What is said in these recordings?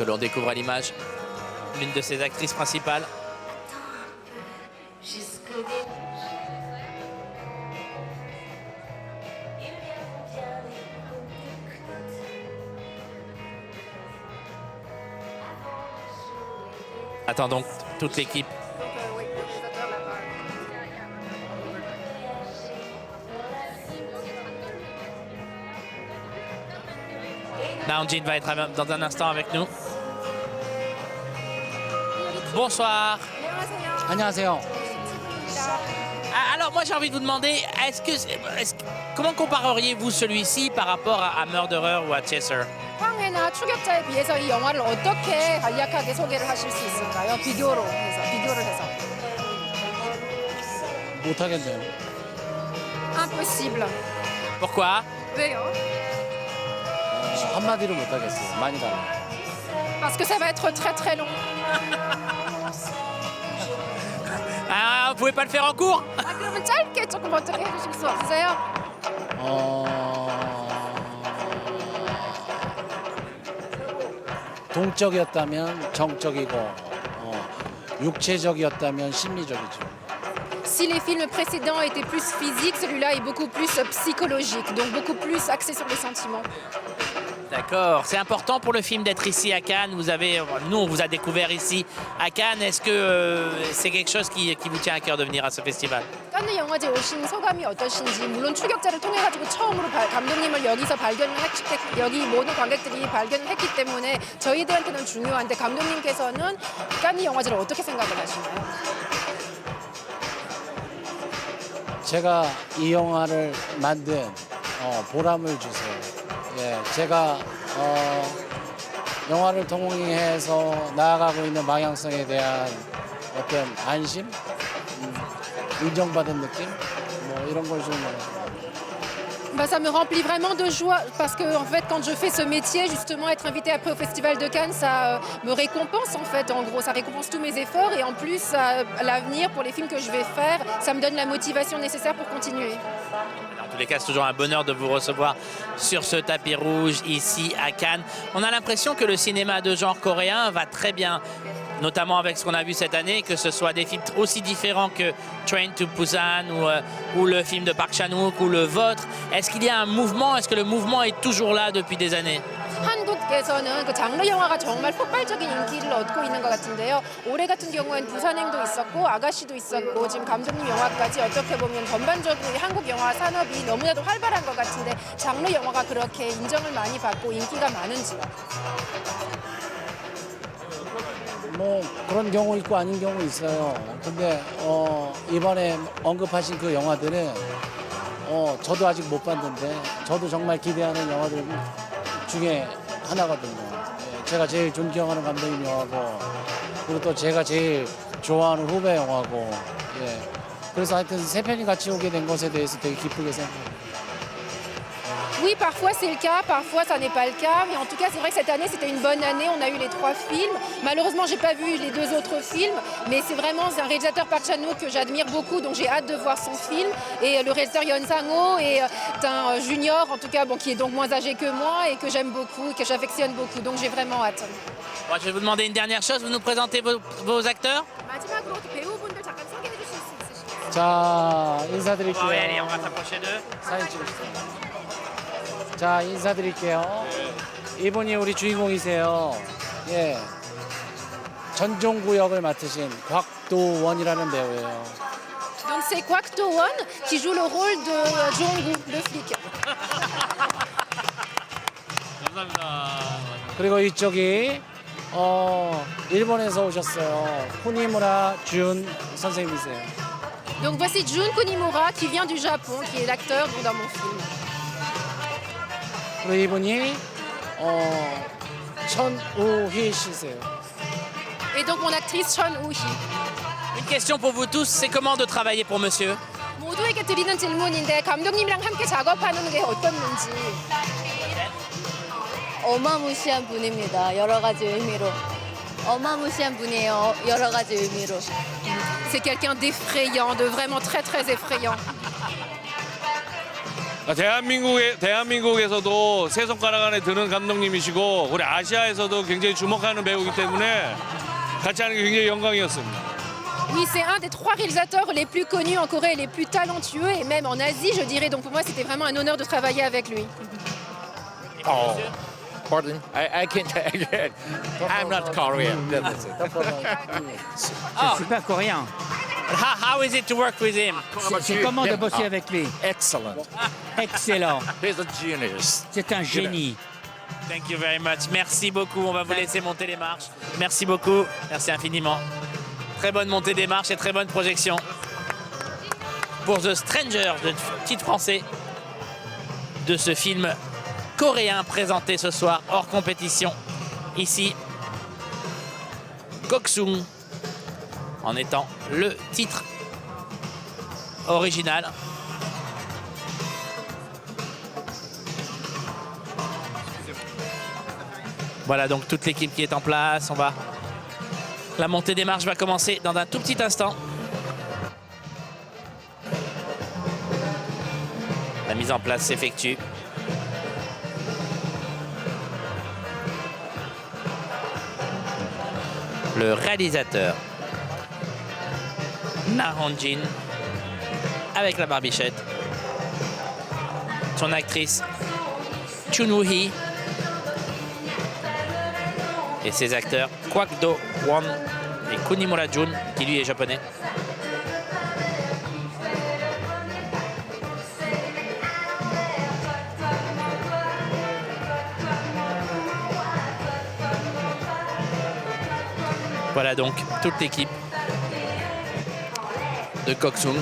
que l'on découvre à l'image l'une de ses actrices principales. Attends donc toute l'équipe. Namjoon va être dans un instant avec nous. Bonsoir. 안녕하세요. Alors moi j'ai envie de vous demander, comment compareriez-vous celui-ci par rapport à Murderer ou à Chaser? 황해나 추격자에 비해서 이 영화를 어떻게 간략하게 소개를 하실 수 있을까요? 비교를 해서. 못하겠네요. Impossible. Pourquoi? 왜요? 한마디로 못하겠어요. 많이 달라요. Parce que ça va être très très long. Ah, vous pouvez pas le faire en cours? 아, 그러면 짧게 조금 어떻게 해주실 수 없으세요? 동적이었다면 정적이고 육체적이었다면 심리적이죠. Si les films précédents étaient plus physiques, celui-là est beaucoup plus psychologique, donc beaucoup plus axé sur les sentiments. D'accord. C'est important pour le film d'être ici à Cannes. Nous, on vous a découvert ici à Cannes. Est-ce que c'est quelque chose qui vous tient à cœur de venir à ce festival? 칸느 영화제 오신 소감이 어떠신지, 물론 추격자를 통해 가지고 처음으로 감독님을 여기서 여기 모든 관객들이 발견을 했기 때문에 저희들한테는 중요한데 감독님께서는 칸느 영화제를 어떻게 생각을 하시나요? 제가 이 영화를 만든 보람을 주세요. 예, 제가 영화를 통해서 나아가고 있는 방향성에 대한 어떤 안심, 인정받은 느낌, 뭐 이런 걸 좀. Ça me remplit vraiment de joie parce que en fait, quand je fais ce métier, justement, être invité après au Festival de Cannes, ça me récompense en fait. En gros, ça récompense tous mes efforts et en plus, à l'avenir, pour les films que je vais faire, ça me donne la motivation nécessaire pour continuer. En tous les cas, c'est toujours un bonheur de vous recevoir sur ce tapis rouge ici à Cannes. On a l'impression que le cinéma de genre coréen va très bien, notamment avec ce qu'on a vu cette année, que ce soit des films aussi différents que Train to Busan ou le film de Park Chan-wook ou le vôtre. Est-ce qu'il y a un mouvement? Est-ce que le mouvement est toujours là depuis des années? 한국에서는 그 장르 영화가 정말 폭발적인 인기를 얻고 있는 것 같은데요. 올해 같은 경우에는 부산행도 있었고 아가씨도 있었고 지금 감독님 영화까지 어떻게 보면 전반적으로 이 한국 영화 산업이 너무나도 활발한 것 같은데 장르 영화가 그렇게 인정을 많이 받고 인기가 많은지요? 뭐 그런 경우 있고 아닌 경우 있어요. 근데 이번에 언급하신 그 영화들은 저도 아직 못 봤는데 저도 정말 기대하는 영화들 중에 하나거든요. 예, 제가 제일 존경하는 감독님 영화고 그리고 또 제가 제일 좋아하는 후배 영화고 예. 그래서 하여튼 세 편이 같이 오게 된 것에 대해서 되게 기쁘게 생각합니다. Oui, parfois c'est le cas, parfois ça n'est pas le cas, mais en tout cas c'est vrai que cette année c'était une bonne année, on a eu les 3 films. Malheureusement j'ai pas vu les 2 autres films, mais c'est vraiment un réalisateur Park Chan-wook que j'admire beaucoup, donc j'ai hâte de voir son film. Et le réalisateur Yeon Sang-ho est un junior, en tout cas qui est donc moins âgé que moi et que j'aime beaucoup, et que j'affectionne beaucoup, donc j'ai vraiment hâte. Moi, je vais vous demander une dernière chose, vous nous présentez vos acteurs? 마지막으로 배우분들 잠깐 소개해 주실 수 있으실까요? 자 인사드릴게요. Allez, on va s'approcher d'eux. 사진 찍으시죠. 자 인사드릴게요. 이분이 우리 주인공이세요. 예, 전종구 역을 맡으신 곽도원이라는 배우예요. Donc c'est Kwak Do-won qui joue le rôle de Jong-gu, le flic. 감사합니다. 그리고 이쪽이 일본에서 오셨어요. 쿠니무라 준 선생님이세요. Donc voici Jun Kunimura qui vient du Japon, qui est l'acteur dans mon film. 그리고 이분이 천우희 씨세요. Et donc mon actrice Chon Woo-hee. Une question pour vous tous, c'est comment de travailler pour monsieur? 모두에게 드리는 질문인데 감독님이랑 함께 작업하는 게 어떻는지. 어마무시한 분입니다. 여러 가지 의미로. 어마무시한 분이에요. 여러 가지 의미로. C'est quelqu'un d'effrayant, de vraiment très très effrayant. 대한민국에서도 세 손가락 안에 드는 감독님이시고 우리 아시아에서도 굉장히 주목하는 배우이기 때문에 같이 하는 게 굉장히 영광이었습니다. Oui, c'est un des 3 réalisateurs les plus connus en Corée, les plus talentueux et même en Asie, je dirais. Donc pour moi, c'était vraiment un honneur de travailler avec lui. Oh, pardon. I can't. I'm not Korean. C'est pas coréen. How is it to work with him? C'est comment de bosser avec lui? Excellent. Excellent. He's a genius. C'est un génie. Thank you very much. Merci beaucoup. On va vous laisser monter les marches. Merci beaucoup. Merci infiniment. Très bonne montée des marches et très bonne projection pour The Stranger, le titre français de ce film coréen présenté ce soir hors compétition. Ici, Goksung en étant le titre original. Voilà donc toute l'équipe qui est en place. La montée des marches va commencer dans un tout petit instant. La mise en place s'effectue. Le réalisateur Na Hong-jin avec la barbichette. Son actrice Chun Woo-hee et ses acteurs Kwak Do-won et Kunimura Jun qui lui est japonais. Voilà donc toute l'équipe de Goksung.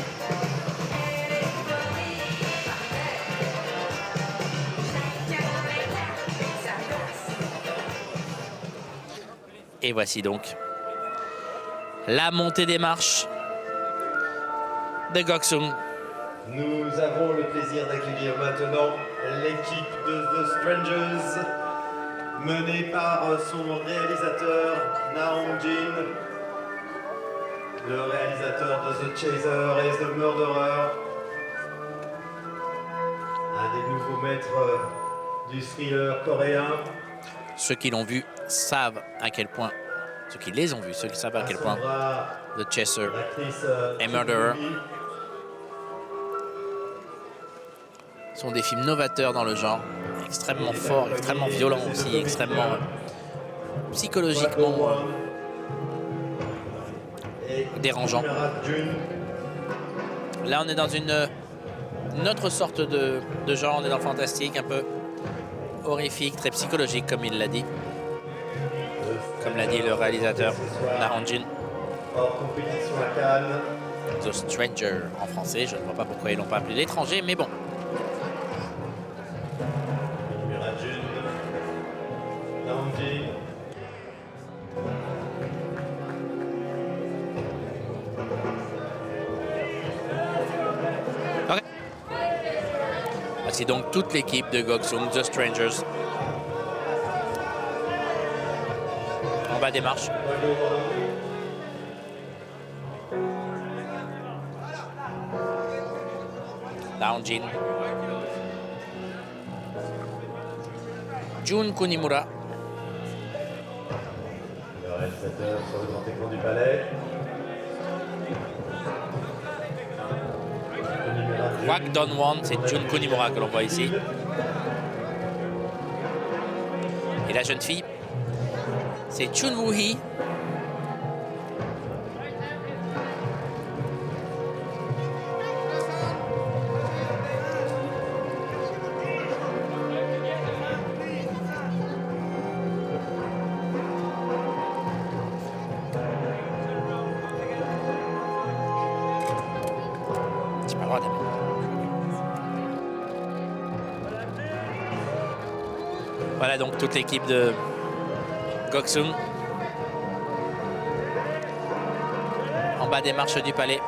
Et voici donc la montée des marches de Goksung. Nous avons le plaisir d'accueillir maintenant l'équipe de The Strangers, menée par son réalisateur Na Hong-jin, le réalisateur de The Chaser et The Murderer, un des nouveaux maîtres du thriller coréen. Ceux qui l'ont vu savent à quel point, ceux qui les ont vus, ceux qui savent à quel point The Chaser et Murderer sont des films novateurs dans le genre, extrêmement forts, extrêmement violents aussi, extrêmement psychologiquement dérangeants. Là, on est dans une autre sorte de genre, on est dans le fantastique, un peu horrifique, très psychologique, comme il l'a dit. Comme l'a dit le réalisateur Na Hong-jin. Hors compétition à Cannes. The Stranger en français, je ne vois pas pourquoi ils l'ont pas appelé l'étranger, mais bon. Kunimura Jun, Na Hong-jin. Ok. Voici donc toute l'équipe de Goksung, The Strangers. En bas des marches. Na Hong-jin. Jun Kunimura. Le réalisateur sur le grand écran du palais. Kwak Do-won, c'est Jun Kunimura que l'on voit ici. Et la jeune fille, c'est Chun Woo-hee. J'ai pas le droit d'aimer. Voilà donc toute l'équipe de Goksung. En bas des marches du palais.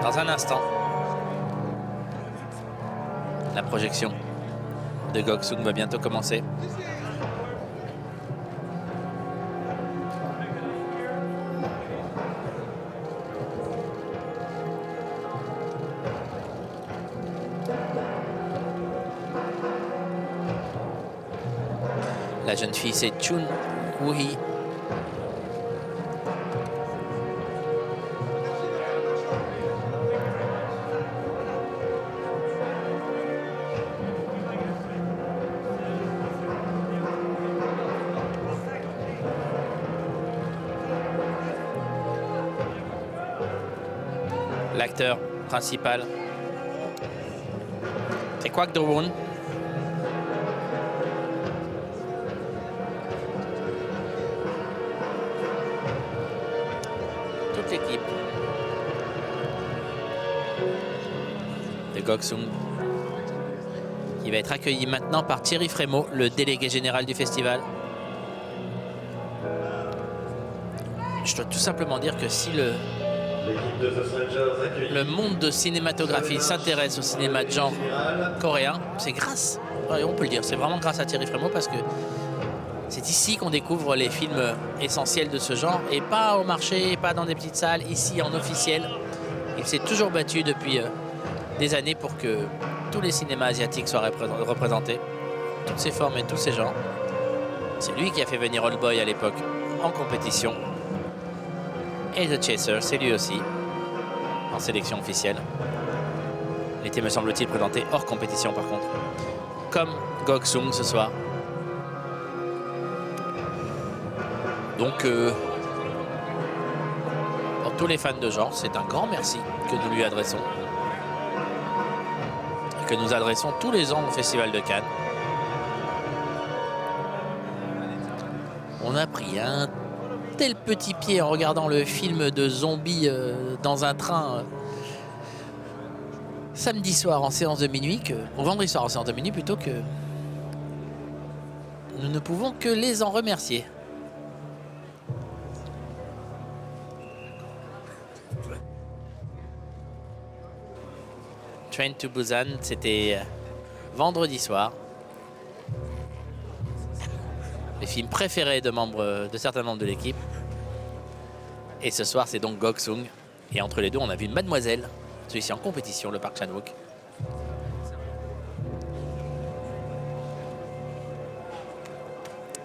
Dans un instant, la projection de Goksung va bientôt commencer. La jeune fille, c'est Chun Woo-hee. L'acteur principal, c'est Kwak Do-woon. Toute l'équipe de Gok-sung qui va être accueillie maintenant par Thierry Frémaux, le délégué général du festival. Je dois tout simplement dire que si le monde de cinématographie s'intéresse au cinéma de genre coréen, c'est grâce, on peut le dire, c'est vraiment grâce à Thierry Frémaux, parce que c'est ici qu'on découvre les films essentiels de ce genre, et pas au marché, pas dans des petites salles, ici en officiel. Il s'est toujours battu depuis des années pour que tous les cinémas asiatiques soient représentés, toutes ces formes et tous ces genres. C'est lui qui a fait venir Old Boy à l'époque en compétition. Et The Chaser, c'est lui aussi, en sélection officielle. Il était, me semble-t-il, présenté hors compétition par contre, comme Gok-sung ce soir. Donc, pour tous les fans de genre, c'est un grand merci que nous lui adressons. Et que nous adressons tous les ans au Festival de Cannes. On a pris un tel petit pied en regardant le film de zombies dans un train samedi soir en séance de minuit, ou vendredi soir en séance de minuit plutôt, que nous ne pouvons que les en remercier. Train to Busan, c'était vendredi soir. Les films préférés de certains membres de l'équipe. Et ce soir, c'est donc Gok-sung. Et entre les deux, on a vu Mademoiselle, celui-ci en compétition, le Park Chan-wook.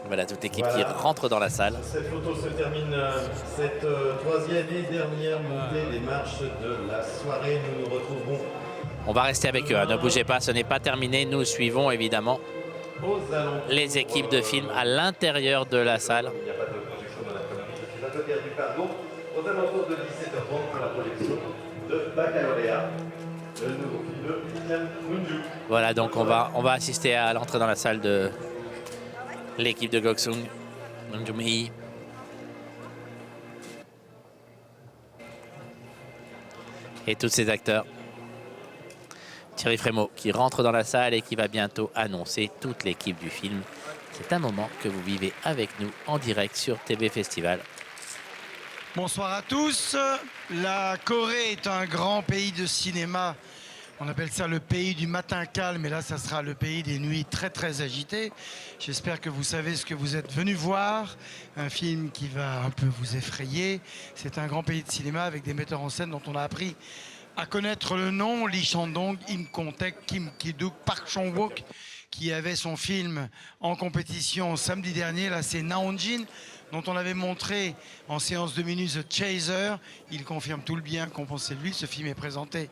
Voilà toute l'équipe qui rentre dans la salle. Cette photo se termine, cette troisième et dernière montée des marches de la soirée. Nous nous retrouverons. On va rester avec eux, hein. Ne bougez pas, ce n'est pas terminé. Nous suivons évidemment les équipes de films à l'intérieur de la salle. Il n'y a pas de projection dans l'après-midi. Je suis un peu perdu, pardon. Aux alentours de 17h30 pour la projection de Baccalauréat, le nouveau film de Christian Munju. Voilà, donc on va assister à l'entrée dans la salle de l'équipe de Gok-sung, Moon Jung-hee. Et tous ces acteurs. Thierry Frémaux qui rentre dans la salle et qui va bientôt annoncer toute l'équipe du film. C'est un moment que vous vivez avec nous en direct sur TV Festival. Bonsoir à tous. La Corée est un grand pays de cinéma. On appelle ça le pays du matin calme, et là, ça sera le pays des nuits très, très agitées. J'espère que vous savez ce que vous êtes venus voir. Un film qui va un peu vous effrayer. C'est un grand pays de cinéma avec des metteurs en scène dont on a appris à connaître le nom: Lee Chan-dong, Im Kong-taek, Kim Ki-duk, Park Chan-wook, qui avait son film en compétition samedi dernier. Là, c'est Na Hong-jin, dont on avait montré en séance de minuit The Chaser. Il confirme tout le bien qu'on pensait de lui. Ce film est présenté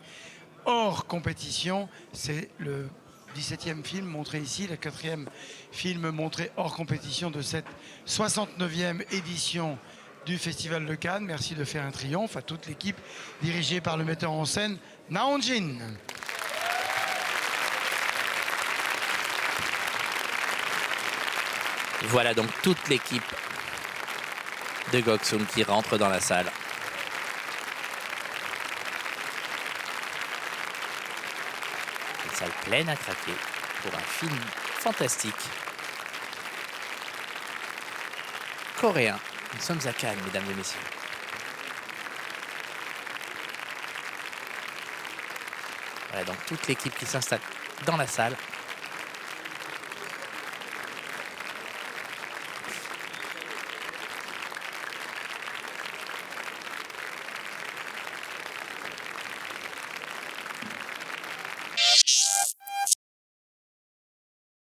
hors compétition. C'est le 17e film montré ici, le 4e film montré hors compétition de cette 69e édition du Festival de Cannes. Merci de faire un triomphe à toute l'équipe dirigée par le metteur en scène Na Hong-jin. Voilà donc toute l'équipe de Gok-sung qui rentre dans la salle. Une salle pleine à craquer pour un film fantastique coréen. Nous sommes à Cannes, mesdames et messieurs. Voilà donc toute l'équipe qui s'installe dans la salle.